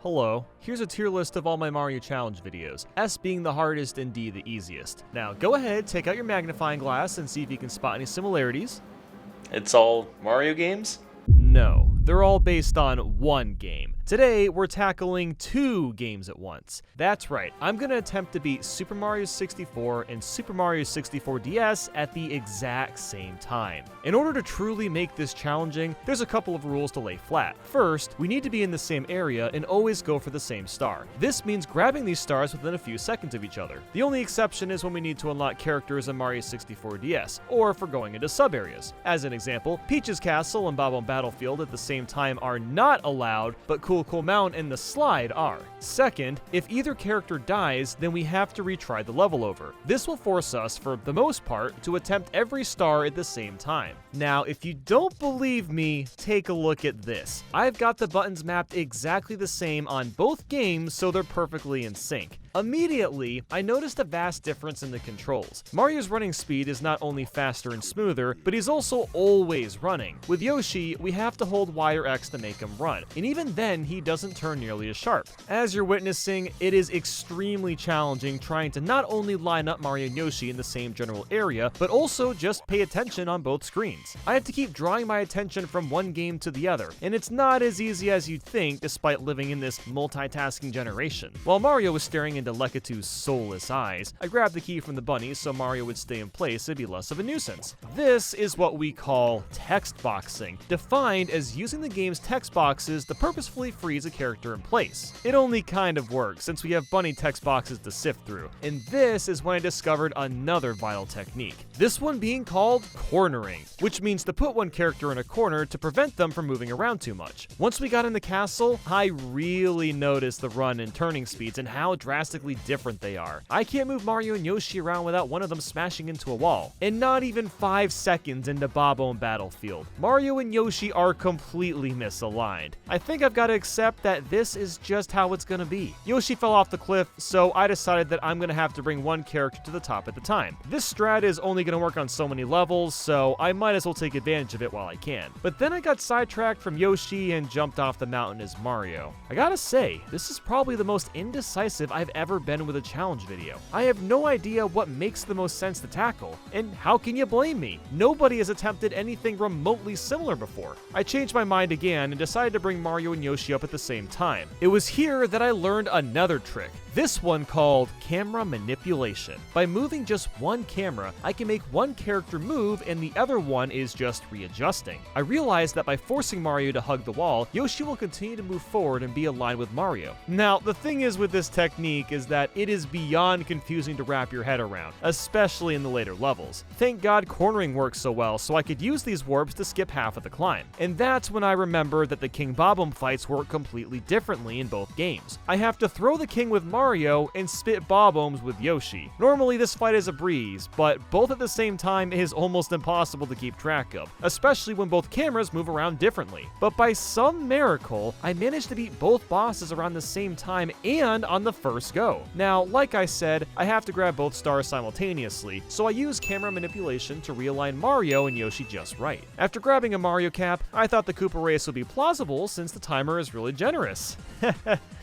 Hello, here's a tier list of all my Mario Challenge videos, S being the hardest and D the easiest. Now go ahead, take out your magnifying glass and see if you can spot any similarities. It's all Mario games? No, they're all based on one game. Today, we're tackling 2 games at once. That's right, I'm gonna attempt to beat Super Mario 64 and Super Mario 64 DS at the exact same time. In order to truly make this challenging, there's a couple of rules to lay flat. First, we need to be in the same area and always go for the same star. This means grabbing these stars within a few seconds of each other. The only exception is when we need to unlock characters in Mario 64 DS, or if we're going into sub-areas. As an example, Peach's Castle and Bobbum Battlefield at the same time are not allowed, but Cool Mountain and the slide are. Second, if either character dies, then we have to retry the level over. This will force us, for the most part, to attempt every star at the same time. Now, if you don't believe me, take a look at this. I've got the buttons mapped exactly the same on both games, so they're perfectly in sync. Immediately, I noticed a vast difference in the controls. Mario's running speed is not only faster and smoother, but he's also always running. With Yoshi, we have to hold Y or X to make him run, and even then, he doesn't turn nearly as sharp. As you're witnessing, it is extremely challenging trying to not only line up Mario and Yoshi in the same general area, but also just pay attention on both screens. I have to keep drawing my attention from one game to the other, and it's not as easy as you'd think despite living in this multitasking generation. While Mario was staring into Lekatu's soulless eyes, I grabbed the key from the bunny so Mario would stay in place and be less of a nuisance. This is what we call text boxing, defined as using the game's text boxes to purposefully freeze a character in place. It only kind of works since we have bunny text boxes to sift through, and this is when I discovered another vital technique. This one being called cornering, which means to put one character in a corner to prevent them from moving around too much. Once we got in the castle, I really noticed the run and turning speeds and how drastically different they are. I can't move Mario and Yoshi around without one of them smashing into a wall. And not even 5 seconds into Bobbum Battlefield, Mario and Yoshi are completely misaligned. I think I've got to accept that this is just how it's gonna be. Yoshi fell off the cliff, so I decided that I'm gonna have to bring one character to the top at the time. This strat is only gonna work on so many levels, so I might as well take advantage of it while I can. But then I got sidetracked from Yoshi and jumped off the mountain as Mario. I gotta say, this is probably the most indecisive I've ever been with a challenge video. I have no idea what makes the most sense to tackle, and how can you blame me? Nobody has attempted anything remotely similar before. I changed my mind again and decided to bring Mario and Yoshi up at the same time. It was here that I learned another trick. This one called camera manipulation. By moving just one camera, I can make one character move and the other one is just readjusting. I realized that by forcing Mario to hug the wall, Yoshi will continue to move forward and be aligned with Mario. Now, the thing is with this technique is that it is beyond confusing to wrap your head around, especially in the later levels. Thank God cornering works so well so I could use these warps to skip half of the climb. And that's when I remembered that the King Bobbum fights work completely differently in both games. I have to throw the king with Mario and spit Bobbums with Yoshi. Normally this fight is a breeze, but both at the same time is almost impossible to keep track of, especially when both cameras move around differently. But by some miracle, I managed to beat both bosses around the same time and on the first go. Now, like I said, I have to grab both stars simultaneously, so I use camera manipulation to realign Mario and Yoshi just right. After grabbing a Mario cap, I thought the Koopa race would be plausible since the timer is really generous.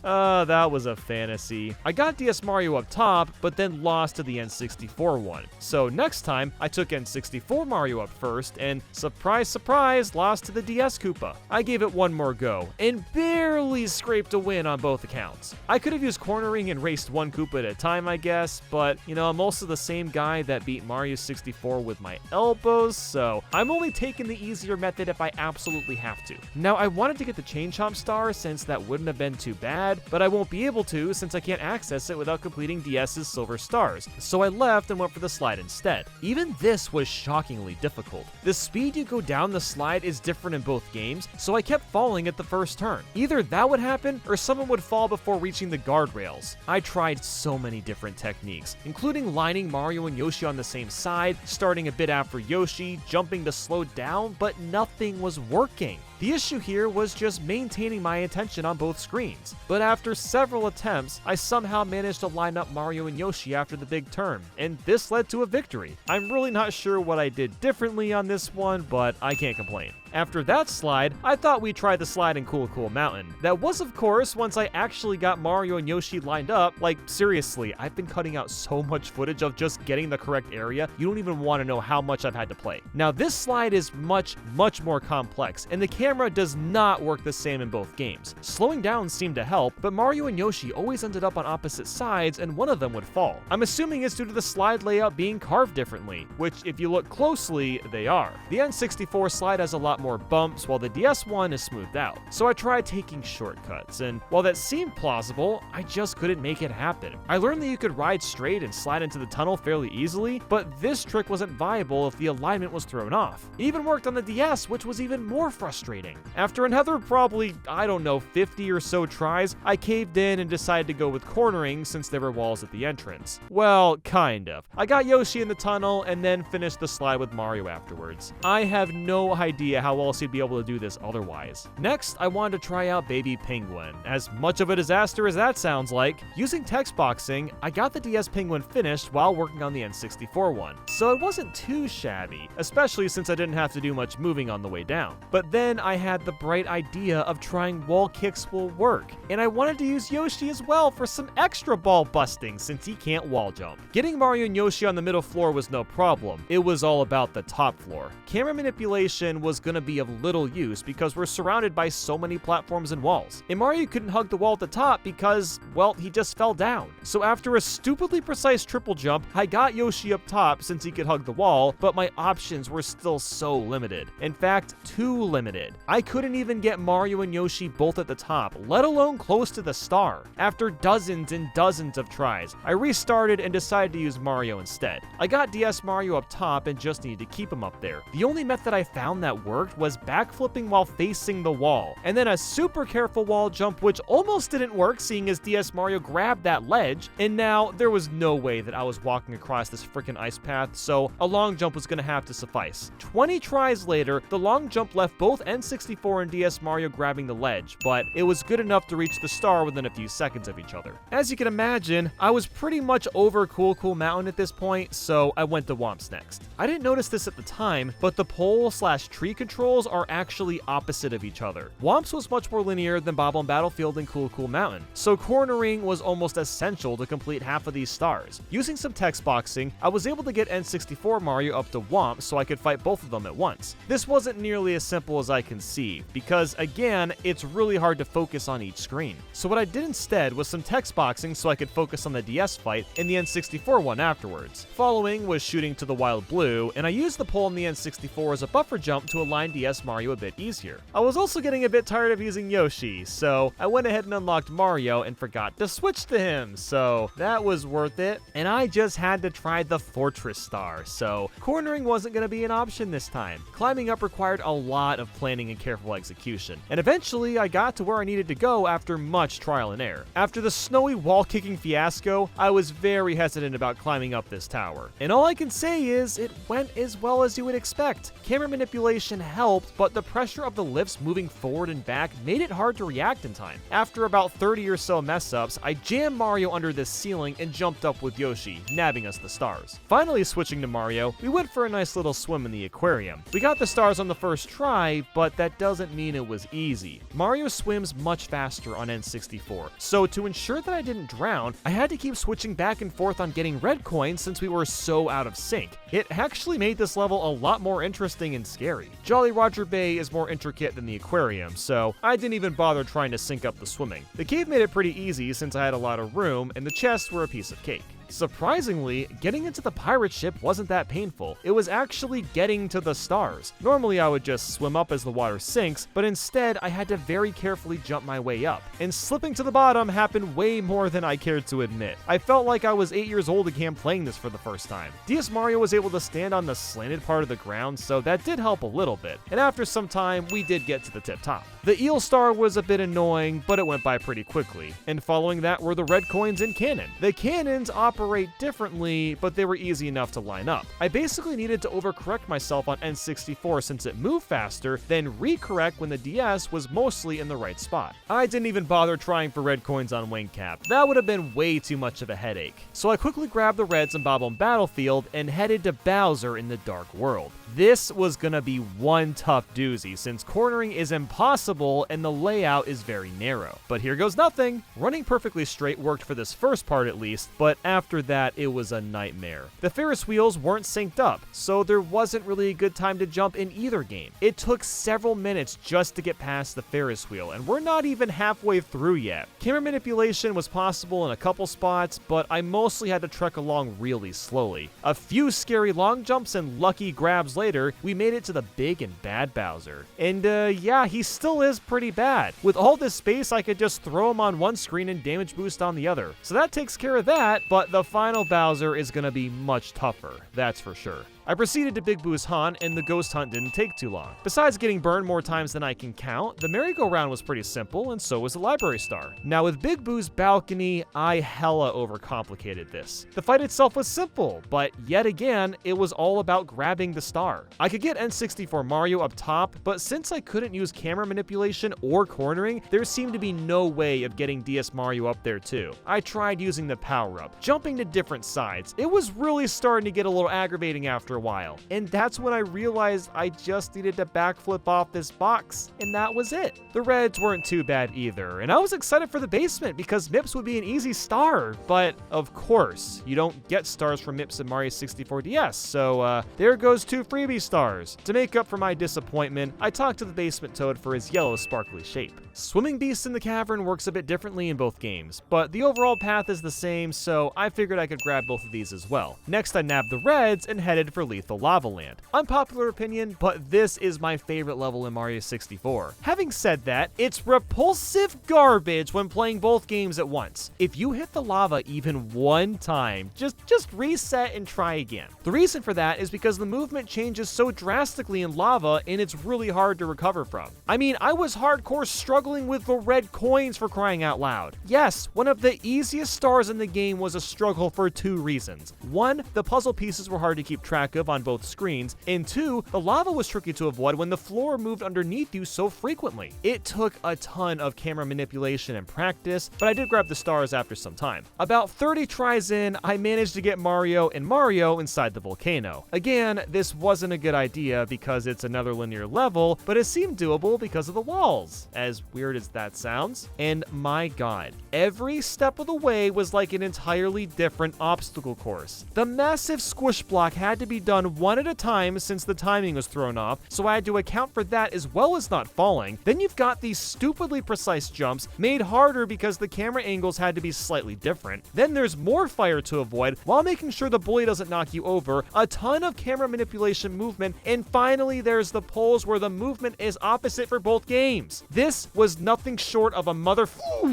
That was a fantasy. I got DS Mario up top, but then lost to the N64 one. So next time, I took N64 Mario up first, and surprise, surprise, lost to the DS Koopa. I gave it one more go, and barely scraped a win on both accounts. I could have used cornering and raced one Koopa at a time, I guess, but, you know, I'm also the same guy that beat Mario 64 with my elbows, so I'm only taking the easier method if I absolutely have to. Now, I wanted to get the Chomp star since that wouldn't have been too bad, but I won't be able to since I can't access it without completing DS's silver stars, so I left and went for the slide instead. Even this was shockingly difficult. The speed you go down the slide is different in both games, so I kept falling at the first turn. Either that would happen, or someone would fall before reaching the guardrails. I tried so many different techniques, including lining Mario and Yoshi on the same side, starting a bit after Yoshi, jumping to slow down, but nothing was working. The issue here was just maintaining my attention on both screens, but after several attempts, I somehow managed to line up Mario and Yoshi after the big turn, and this led to a victory. I'm really not sure what I did differently on this one, but I can't complain. After that slide, I thought we'd try the slide in Cool Cool Mountain. That was, of course, once I actually got Mario and Yoshi lined up. Like, seriously, I've been cutting out so much footage of just getting the correct area, you don't even want to know how much I've had to play. Now, this slide is much more complex, and the camera does not work the same in both games. Slowing down seemed to help, but Mario and Yoshi always ended up on opposite sides, and one of them would fall. I'm assuming it's due to the slide layout being carved differently, which, if you look closely, they are. The N64 slide has a lot more bumps, while the DS one is smoothed out. So I tried taking shortcuts, and while that seemed plausible, I just couldn't make it happen. I learned that you could ride straight and slide into the tunnel fairly easily, but this trick wasn't viable if the alignment was thrown off. It even worked on the DS, which was even more frustrating. After another probably, I don't know, 50 or so tries, I caved in and decided to go with cornering since there were walls at the entrance. Well, kind of. I got Yoshi in the tunnel and then finished the slide with Mario afterwards. I have no idea how else you'd be able to do this otherwise. Next, I wanted to try out Baby Penguin. As much of a disaster as that sounds like, using text boxing, I got the DS Penguin finished while working on the N64 one. So it wasn't too shabby, especially since I didn't have to do much moving on the way down. But then I had the bright idea of trying wall kicks will work, and I wanted to use Yoshi as well for some extra ball busting since he can't wall jump. Getting Mario and Yoshi on the middle floor was no problem. It was all about the top floor. Camera manipulation was gonna be of little use because we're surrounded by so many platforms and walls. And Mario couldn't hug the wall at the top because, well, he just fell down. So after a stupidly precise triple jump, I got Yoshi up top since he could hug the wall, but my options were still so limited. In fact, too limited. I couldn't even get Mario and Yoshi both at the top, let alone close to the star. After dozens and dozens of tries, I restarted and decided to use Mario instead. I got DS Mario up top and just needed to keep him up there. The only method I found that worked was backflipping while facing the wall, and then a super careful wall jump which almost didn't work seeing as DS Mario grabbed that ledge, and now there was no way that I was walking across this freaking ice path, so a long jump was gonna have to suffice. 20 tries later, the long jump left both N64 and DS Mario grabbing the ledge, but it was good enough to reach the star within a few seconds of each other. As you can imagine, I was pretty much over Cool Cool Mountain at this point, so I went to Whomps next. I didn't notice this at the time, but the pole/tree controls are actually opposite of each other. Whomps was much more linear than Bobbum Battlefield and Cool Cool Mountain, so cornering was almost essential to complete half of these stars. Using some text boxing, I was able to get N64 Mario up to Whomps so I could fight both of them at once. This wasn't nearly as simple as I conceived, because again, it's really hard to focus on each screen. So what I did instead was some text boxing so I could focus on the DS fight and the N64 one afterwards. Following was shooting to the Wild Blue, and I used the pole in the N64 as a buffer jump to align DS Mario a bit easier. I was also getting a bit tired of using Yoshi, so I went ahead and unlocked Mario and forgot to switch to him, so that was worth it. And I just had to try the Fortress Star, so cornering wasn't going to be an option this time. Climbing up required a lot of planning and careful execution, and eventually I got to where I needed to go after much trial and error. After the snowy wall-kicking fiasco, I was very hesitant about climbing up this tower, and all I can say is it went as well as you would expect. Camera manipulation helped, but the pressure of the lifts moving forward and back made it hard to react in time. After about 30 or so mess-ups, I jammed Mario under this ceiling and jumped up with Yoshi, nabbing us the stars. Finally switching to Mario, we went for a nice little swim in the aquarium. We got the stars on the first try, but that doesn't mean it was easy. Mario swims much faster on N64, so to ensure that I didn't drown, I had to keep switching back and forth on getting red coins since we were so out of sync. It actually made this level a lot more interesting and scary. Jolly Roger Bay is more intricate than the aquarium, so I didn't even bother trying to sync up the swimming. The cave made it pretty easy since I had a lot of room, and the chests were a piece of cake. Surprisingly, getting into the pirate ship wasn't that painful. It was actually getting to the stars. Normally I would just swim up as the water sinks, but instead I had to very carefully jump my way up. And slipping to the bottom happened way more than I cared to admit. I felt like I was 8 years old again playing this for the first time. DS Mario was able to stand on the slanted part of the ground, so that did help a little bit. And after some time, we did get to the tip top. The eel star was a bit annoying, but it went by pretty quickly. And following that were the red coins and cannon. The cannons operate differently, but they were easy enough to line up. I basically needed to overcorrect myself on N64 since it moved faster, then recorrect when the DS was mostly in the right spot. I didn't even bother trying for red coins on Wing Cap. That would have been way too much of a headache. So I quickly grabbed the reds in Bobbum Battlefield and headed to Bowser in the Dark World. This was gonna be one tough doozy since cornering is impossible and the layout is very narrow. But here goes nothing. Running perfectly straight worked for this first part at least, but after that it was a nightmare. The Ferris wheels weren't synced up, so there wasn't really a good time to jump in either game. It took several minutes just to get past the Ferris wheel, and we're not even halfway through yet. Camera manipulation was possible in a couple spots, but I mostly had to trek along really slowly. A few scary long jumps and lucky grabs later, we made it to the big and bad Bowser. And yeah, he still is pretty bad. With all this space, I could just throw him on one screen and damage boost on the other. So that takes care of that, but the final Bowser is gonna be much tougher, that's for sure. I proceeded to Big Boo's Hunt, and the ghost hunt didn't take too long. Besides getting burned more times than I can count, the merry-go-round was pretty simple, and so was the library star. Now with Big Boo's balcony, I hella overcomplicated this. The fight itself was simple, but yet again, it was all about grabbing the star. I could get N64 Mario up top, but since I couldn't use camera manipulation or cornering, there seemed to be no way of getting DS Mario up there too. I tried using the power-up, jumping to different sides. It was really starting to get a little aggravating after a while, and that's when I realized I just needed to backflip off this box, and that was it. The reds weren't too bad either, and I was excited for the basement because MIPS would be an easy star, but of course, you don't get stars from MIPS in Mario 64 DS, so there goes 2 freebie stars. To make up for my disappointment, I talked to the basement toad for his yellow sparkly shape. Swimming Beast in the Cavern works a bit differently in both games, but the overall path is the same, so I figured I could grab both of these as well. Next, I nabbed the reds and headed for Lethal Lava Land. Unpopular opinion, but this is my favorite level in Mario 64. Having said that, it's repulsive garbage when playing both games at once. If you hit the lava even one time, just reset and try again. The reason for that is because the movement changes so drastically in lava and it's really hard to recover from. I mean, I was hardcore struggling with the red coins for crying out loud. Yes, one of the easiest stars in the game was a struggle for 2 reasons. 1, the puzzle pieces were hard to keep track of on both screens, and 2, the lava was tricky to avoid when the floor moved underneath you so frequently. It took a ton of camera manipulation and practice, but I did grab the stars after some time. About 30 tries in, I managed to get Mario and Mario inside the volcano. Again, this wasn't a good idea because it's another linear level, but it seemed doable because of the walls, as weird as that sounds. And my god, every step of the way was like an entirely different obstacle course. The massive squish block had to be done one at a time since the timing was thrown off, so I had to account for that as well as not falling. Then you've got these stupidly precise jumps made harder because the camera angles had to be slightly different. Then there's more fire to avoid while making sure the bully doesn't knock you over, a ton of camera manipulation movement, and finally there's the poles where the movement is opposite for both games. This was nothing short of a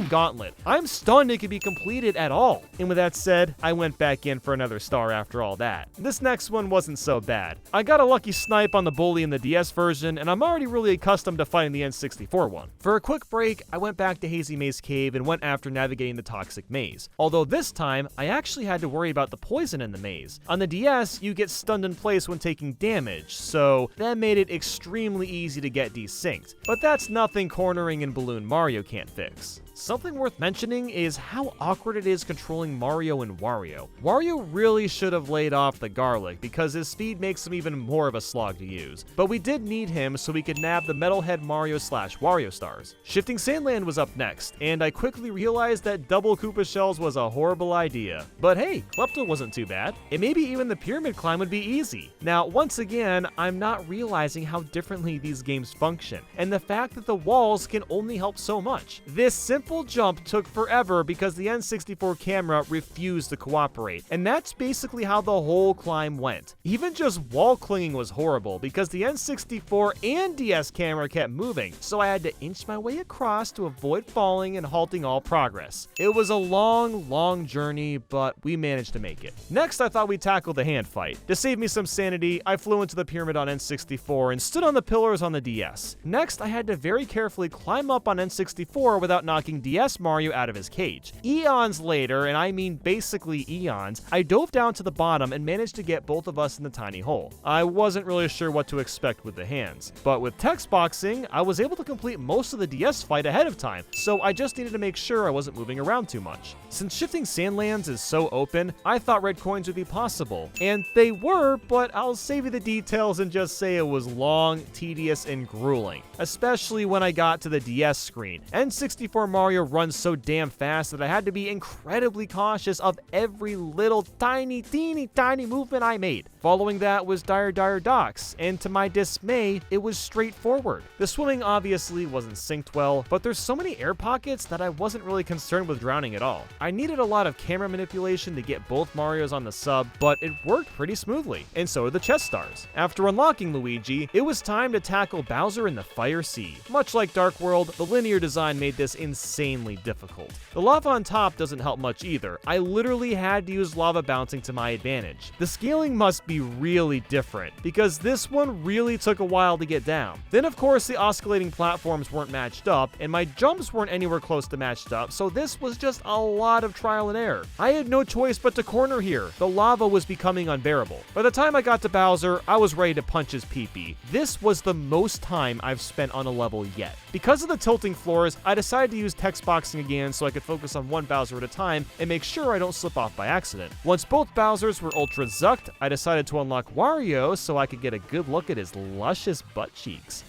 gauntlet. I'm stunned it could be completed at all. And with that said, I went back in for another star after all that. This next one wasn't so bad. I got a lucky snipe on the bully in the DS version, and I'm already really accustomed to fighting the N64 one. For a quick break, I went back to Hazy Maze Cave and went after navigating the toxic maze. Although this time, I actually had to worry about the poison in the maze. On the DS, you get stunned in place when taking damage, so that made it extremely easy to get desynced. But that's nothing cornering in Balloon Mario can't fix. Something worth mentioning is how awkward it is controlling Mario and Wario. Wario really should have laid off the garlic because his speed makes him even more of a slog to use. But we did need him so we could nab the Metalhead Mario / Wario stars. Shifting Sandland was up next, and I quickly realized that double Koopa shells was a horrible idea. But hey, Klepto wasn't too bad, and maybe even the pyramid climb would be easy. Now, once again, I'm not realizing how differently these games function, and the fact that the walls can only help so much. This simple jump took forever because the N64 camera refused to cooperate, and that's basically how the whole climb went. Even just wall clinging was horrible because the N64 and DS camera kept moving, so I had to inch my way across to avoid falling and halting all progress. It was a long journey, but we managed to make it. Next, I thought we'd tackle the hand fight. To save me some sanity, I flew into the pyramid on N64 and stood on the pillars on the DS. Next, I had to very carefully climb up on N64 without knocking knocking DS Mario out of his cage. Eons later, and I mean basically eons, I dove down to the bottom and managed to get both of us in the tiny hole. I wasn't really sure what to expect with the hands, but with text boxing, I was able to complete most of the DS fight ahead of time, so I just needed to make sure I wasn't moving around too much. Since shifting Sandlands is so open, I thought red coins would be possible, and they were, but I'll save you the details and just say it was long, tedious, and grueling, especially when I got to the DS screen. N64 Mario runs so damn fast that I had to be incredibly cautious of every little tiny, teeny, tiny movement I made. Following that was Dire Dire Docks, and to my dismay, it was straightforward. The swimming obviously wasn't synced well, but there's so many air pockets that I wasn't really concerned with drowning at all. I needed a lot of camera manipulation to get both Marios on the sub, but it worked pretty smoothly, and so did the chest stars. After unlocking Luigi, it was time to tackle Bowser in the Fire Sea. Much like Dark World, the linear design made this insanely difficult. The lava on top doesn't help much either. I literally had to use lava bouncing to my advantage. The scaling must be really different, because this one really took a while to get down. Then of course the oscillating platforms weren't matched up, and my jumps weren't anywhere close to matched up, so this was just a lot of trial and error. I had no choice but to corner here. The lava was becoming unbearable. By the time I got to Bowser, I was ready to punch his pee-pee. This was the most time I've spent on a level yet. Because of the tilting floors, I decided to use text boxing again so I could focus on one Bowser at a time and make sure I don't slip off by accident. Once both Bowsers were ultra zucked, I decided to unlock Wario so I could get a good look at his luscious butt cheeks.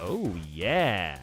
Oh yeah.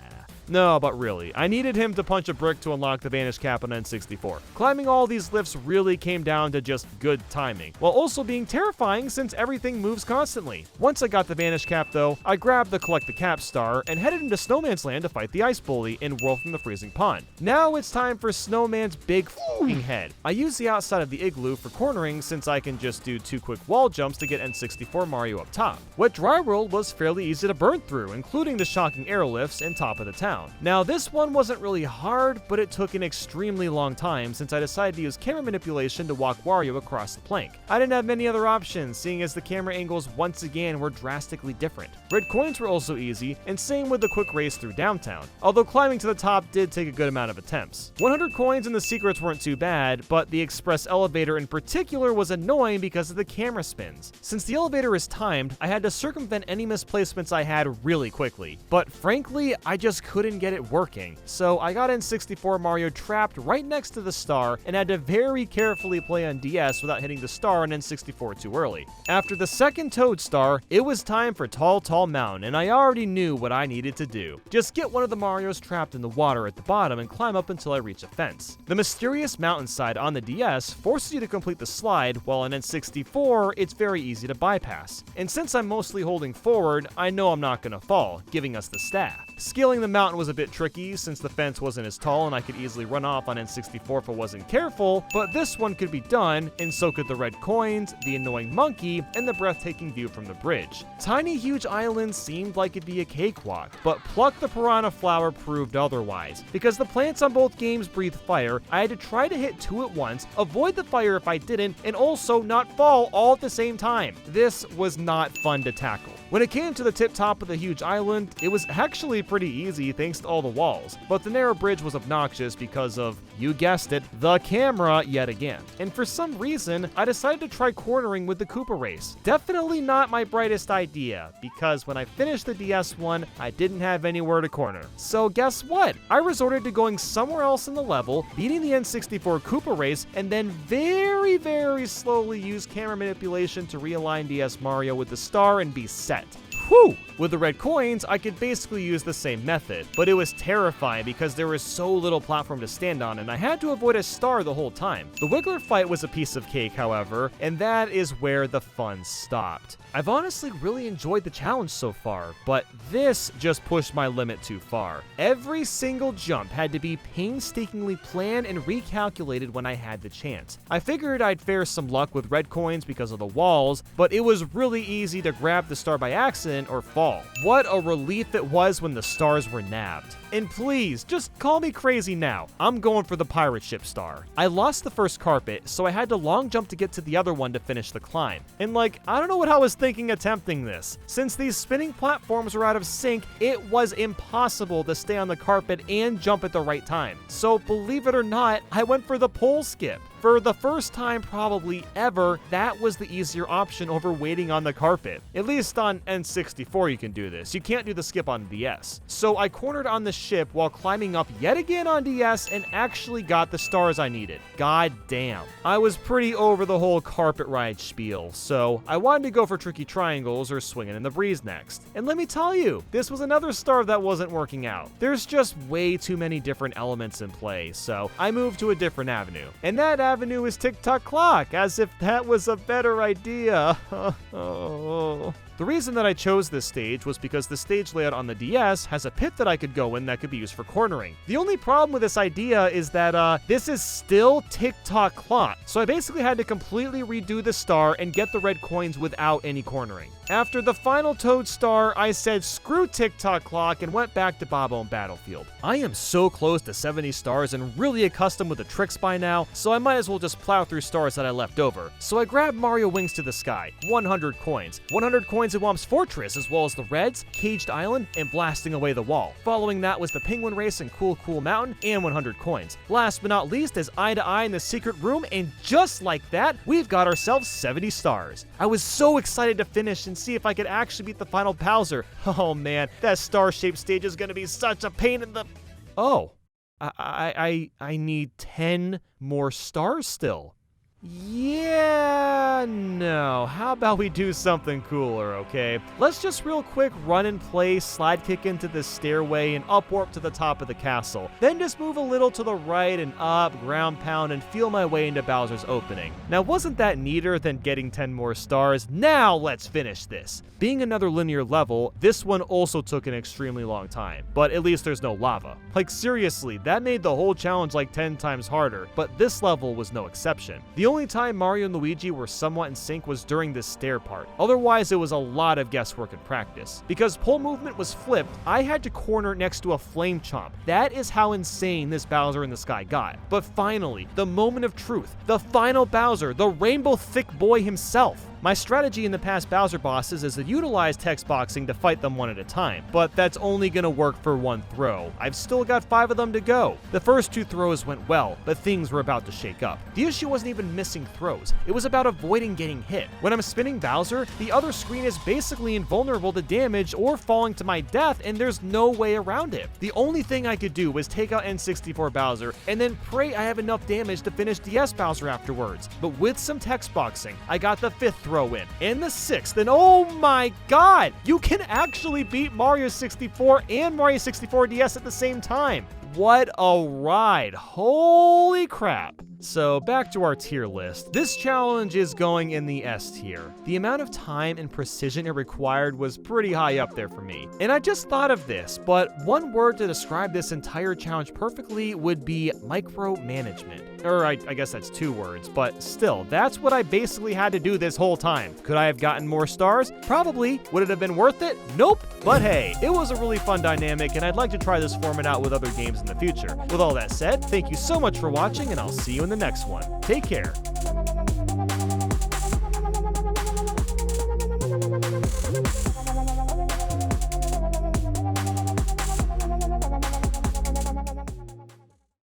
No, but really, I needed him to punch a brick to unlock the Vanish Cap on N64. Climbing all these lifts really came down to just good timing, while also being terrifying since everything moves constantly. Once I got the Vanish Cap though, I grabbed the Collect the Cap star and headed into Snowman's Land to fight the Ice Bully and Whirl from the Freezing Pond. Now it's time for Snowman's big f***ing head. I use the outside of the igloo for cornering since I can just do 2 quick wall jumps to get N64 Mario up top. Wet Dry World was fairly easy to burn through, including the shocking air lifts and top of the town. Now this one wasn't really hard, but it took an extremely long time since I decided to use camera manipulation to walk Wario across the plank. I didn't have many other options, seeing as the camera angles once again were drastically different. Red coins were also easy, and same with the quick race through downtown, although climbing to the top did take a good amount of attempts. 100 coins and the secrets weren't too bad, but the express elevator in particular was annoying because of the camera spins. Since the elevator is timed, I had to circumvent any misplacements I had really quickly, but frankly, I just couldn't get it working, so I got N64 Mario trapped right next to the star and had to very carefully play on DS without hitting the star on N64 too early. After the second Toad star, it was time for Tall Tall Mountain, and I already knew what I needed to do. Just get one of the Marios trapped in the water at the bottom and climb up until I reach a fence. The mysterious mountainside on the DS forces you to complete the slide, while on N64, it's very easy to bypass. And since I'm mostly holding forward, I know I'm not gonna fall, giving us the staff. Scaling the mountain was a bit tricky since the fence wasn't as tall and I could easily run off on N64 if I wasn't careful, but this one could be done, and so could the red coins, the annoying monkey, and the breathtaking view from the bridge. Tiny Huge Island seemed like it'd be a cakewalk, but Pluck the Piranha Flower proved otherwise. Because the plants on both games breathe fire, I had to try to hit 2 at once, avoid the fire if I didn't, and also not fall all at the same time. This was not fun to tackle. When it came to the tip top of the huge island, it was actually pretty easy thanks to all the walls, but the narrow bridge was obnoxious because of, you guessed it, the camera yet again. And for some reason, I decided to try cornering with the Koopa race. Definitely not my brightest idea, because when I finished the DS one, I didn't have anywhere to corner. So guess what? I resorted to going somewhere else in the level, beating the N64 Koopa race, and then very, very slowly use camera manipulation to realign DS Mario with the star and be set. Whew! With the red coins, I could basically use the same method, but it was terrifying because there was so little platform to stand on and I had to avoid a star the whole time. The Wiggler fight was a piece of cake, however, and that is where the fun stopped. I've honestly really enjoyed the challenge so far, but this just pushed my limit too far. Every single jump had to be painstakingly planned and recalculated when I had the chance. I figured I'd fare some luck with red coins because of the walls, but it was really easy to grab the star by accident accident or fall. What a relief it was when the stars were nabbed. And please, just call me crazy now. I'm going for the pirate ship star. I lost the first carpet, so I had to long jump to get to the other one to finish the climb. And like, I don't know what I was thinking attempting this. Since these spinning platforms were out of sync, it was impossible to stay on the carpet and jump at the right time. So believe it or not, I went for the pole skip. For the first time probably ever, that was the easier option over waiting on the carpet. At least on N64 you can do this. You can't do the skip on DS. So I cornered on the ship while climbing up yet again on DS and actually got the stars I needed. God damn. I was pretty over the whole carpet ride spiel, so I wanted to go for tricky triangles or swinging in the breeze next. And let me tell you, this was another star that wasn't working out. There's just way too many different elements in play, so I moved to a different avenue. And that avenue is Tick-Tock Clock, as if that was a better idea. The reason that I chose this stage was because the stage layout on the DS has a pit that I could go in that could be used for cornering. The only problem with this idea is that this is still Tick-Tock Clock, so I basically had to completely redo the star and get the red coins without any cornering. After the final Toad star, I said screw Tick-Tock Clock and went back to Bobbum Battlefield. I am so close to 70 stars and really accustomed with the tricks by now, so I might as well just plow through stars that I left over. So I grabbed Mario Wings to the Sky, 100 coins. 100 coins in Womp's Fortress, as well as the Reds, Caged Island, and Blasting Away the Wall. Following that was the Penguin Race and Cool Cool Mountain, and 100 coins. Last but not least is Eye to Eye in the Secret Room, and just like that, we've got ourselves 70 stars. I was so excited to finish and see if I could actually beat the final Bowser. Oh man, that star-shaped stage is gonna be such a pain in the... Oh, I need 10 more stars still. Yeah, no. How about we do something cooler, okay? Let's just real quick run and play, slide kick into this stairway, and up warp to the top of the castle. Then just move a little to the right and up, ground pound, and feel my way into Bowser's opening. Now, wasn't that neater than getting 10 more stars? Now let's finish this. Being another linear level, this one also took an extremely long time, but at least there's no lava. Like seriously, that made the whole challenge like 10 times harder, but this level was no exception. The only time Mario and Luigi were somewhat in sync was during this stair part. Otherwise, it was a lot of guesswork and practice. Because pole movement was flipped, I had to corner next to a flame chomp. That is how insane this Bowser in the Sky got. But finally, the moment of truth, the final Bowser, the rainbow thick boy himself. My strategy in the past Bowser bosses is to utilize text boxing to fight them one at a time, but that's only gonna work for one throw. I've still got 5 of them to go. The first 2 throws went well, but things were about to shake up. The issue wasn't even missing throws, it was about avoiding getting hit. When I'm spinning Bowser, the other screen is basically invulnerable to damage or falling to my death, and there's no way around it. The only thing I could do was take out N64 Bowser and then pray I have enough damage to finish DS Bowser afterwards. But with some text boxing, I got the 5th throw in, and the 6th, and oh my god, you can actually beat Mario 64 and Mario 64 DS at the same time. What a ride, holy crap. So back to our tier list. This challenge is going in the S tier. The amount of time and precision it required was pretty high up there for me. And I just thought of this, but one word to describe this entire challenge perfectly would be micromanagement. Or I guess that's 2 words, but still, that's what I basically had to do this whole time. Could I have gotten more stars? Probably. Would it have been worth it? Nope. But hey, it was a really fun dynamic, and I'd like to try this format out with other games in the future. With all that said, thank you so much for watching, and I'll see you in the next one. Take care.